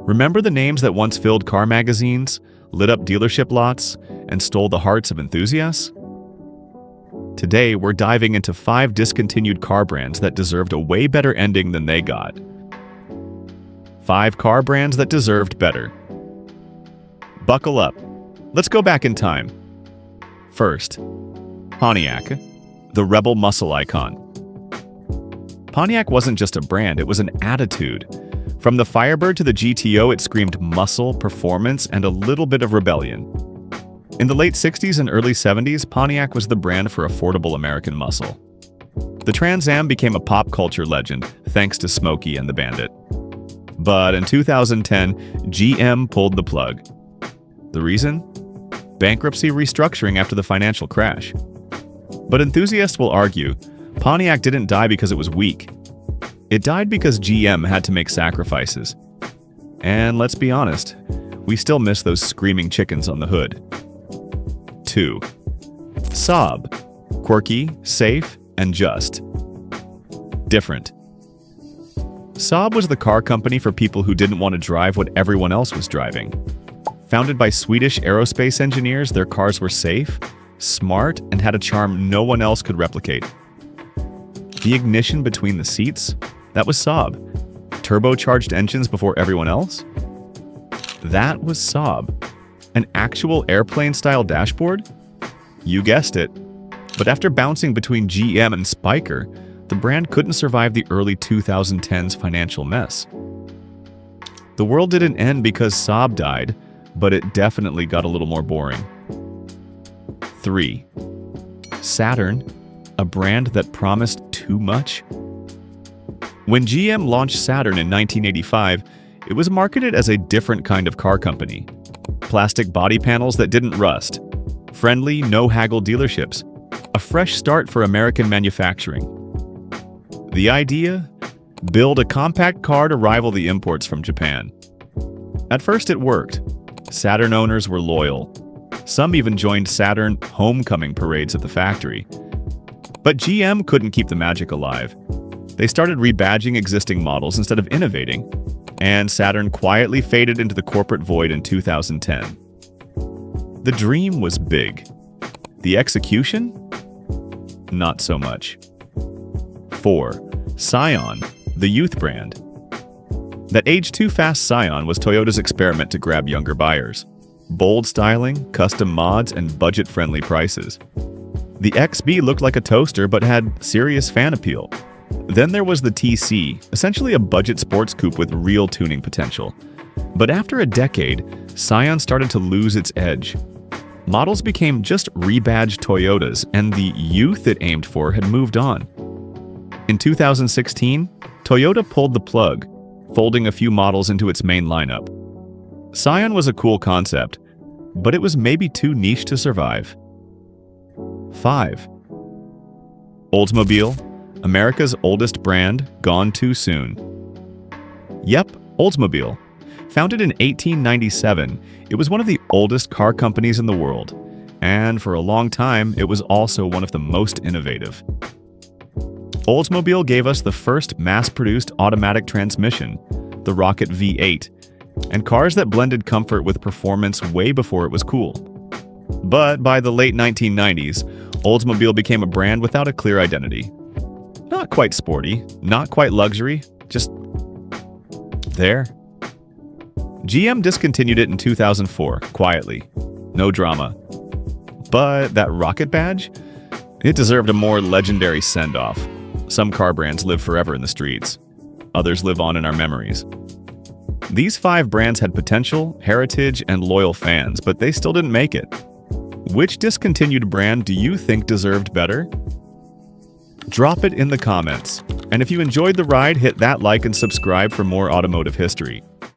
Remember the names that once filled car magazines, lit up dealership lots, and stole the hearts of enthusiasts? Today, we're diving into 5 discontinued car brands that deserved a way better ending than they got. 5 car brands that deserved better. Buckle up. Let's go back in time. First, Pontiac, the rebel muscle icon. Pontiac wasn't just a brand, it was an attitude. From the Firebird to the GTO, it screamed muscle, performance, and a little bit of rebellion. In the late 60s and early 70s, Pontiac was the brand for affordable American muscle. The Trans Am became a pop culture legend, thanks to Smokey and the Bandit. But in 2010, GM pulled the plug. The reason? Bankruptcy restructuring after the financial crash. But enthusiasts will argue, Pontiac didn't die because it was weak. It died because GM had to make sacrifices. And let's be honest, we still miss those screaming chickens on the hood. 2. Saab. Quirky, safe, and just. Different. Saab was the car company for people who didn't want to drive what everyone else was driving. Founded by Swedish aerospace engineers, their cars were safe, smart, and had a charm no one else could replicate. The ignition between the seats? That was Saab. Turbocharged engines before everyone else? That was Saab. An actual airplane-style dashboard? You guessed it. But after bouncing between GM and Spyker, the brand couldn't survive the early 2010s financial mess. The world didn't end because Saab died, but it definitely got a little more boring. 3. Saturn, a brand that promised too much. When GM launched Saturn in 1985, it was marketed as a different kind of car company. Plastic body panels that didn't rust. Friendly, no-haggle dealerships. A fresh start for American manufacturing. The idea? Build a compact car to rival the imports from Japan. At first it worked. Saturn owners were loyal. Some even joined Saturn homecoming parades at the factory. But GM couldn't keep the magic alive. They started rebadging existing models instead of innovating, and Saturn quietly faded into the corporate void in 2010. The dream was big. The execution? Not so much. 4. Scion, the youth brand. That age-too-fast Scion was Toyota's experiment to grab younger buyers. Bold styling, custom mods, and budget-friendly prices. The XB looked like a toaster but had serious fan appeal. Then there was the TC, essentially a budget sports coupe with real tuning potential. But after a decade, Scion started to lose its edge. Models became just rebadged Toyotas, and the youth it aimed for had moved on. In 2016, Toyota pulled the plug, folding a few models into its main lineup. Scion was a cool concept, but it was maybe too niche to survive. 5. Oldsmobile, America's oldest brand, gone too soon. Yep, Oldsmobile. Founded in 1897, it was one of the oldest car companies in the world, and for a long time, it was also one of the most innovative. Oldsmobile gave us the first mass-produced automatic transmission, the Rocket V8, and cars that blended comfort with performance way before it was cool. But by the late 1990s, Oldsmobile became a brand without a clear identity. Not quite sporty, not quite luxury, just there. GM discontinued it in 2004, quietly. No drama. But that rocket badge? It deserved a more legendary send-off. Some car brands live forever in the streets. Others live on in our memories. These 5 brands had potential, heritage, and loyal fans, but they still didn't make it. Which discontinued brand do you think deserved better? Drop it in the comments. And if you enjoyed the ride, hit that like and subscribe for more automotive history.